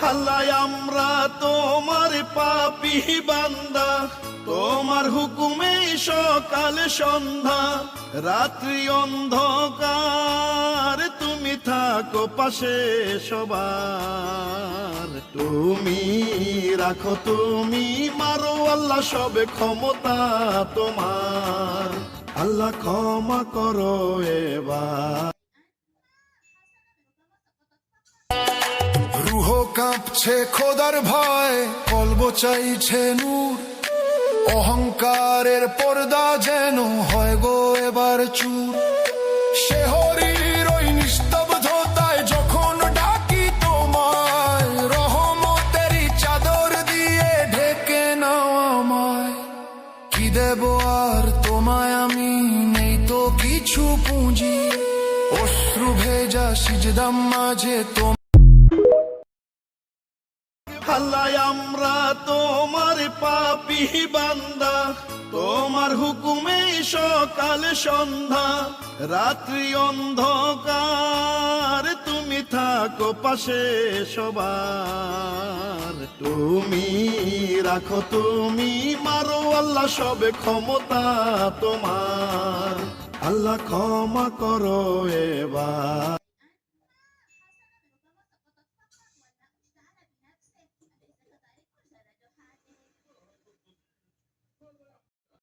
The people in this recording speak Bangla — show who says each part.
Speaker 1: আল্লাহ আমরা তোমার পাপী বান্দা, তোমার হুকুমে সকাল সন্ধ্যা রাত্রি অন্ধকার, তুমি থাকো পাশে সবার। তুমি রাখো তুমি মারো আল্লাহ, সবে ক্ষমতা তোমার। আল্লাহ ক্ষমা করো এবার।
Speaker 2: রুহ কাঁপছে খোদার ভয়, কলব চাইছে নূর, অহংকারের পর্দা যেন হয় গো এবার চুর। শেহরির ওই নিস্তব্ধতায় যখন ডাকি তোমায়, রহমতেরই চাদর দিয়ে ঢেকে নাও আমায়। কি দেব আর তোমায় আমি, নেই তো কিছু পুঁজি, অশ্রু ভেজা সিজদাম মাঝে তোমার।
Speaker 1: আল্লাহ আমরা তোমার পাপী বান্দা, তোমার হুকুমে সকাল সন্ধ্যা রাত্রি অন্ধকার, তুমি থাকো পাশে সবার। তুমি রাখো তুমি মারো আল্লাহ, সবে ক্ষমতা তোমার। আল্লাহ ক্ষমা করো এবার।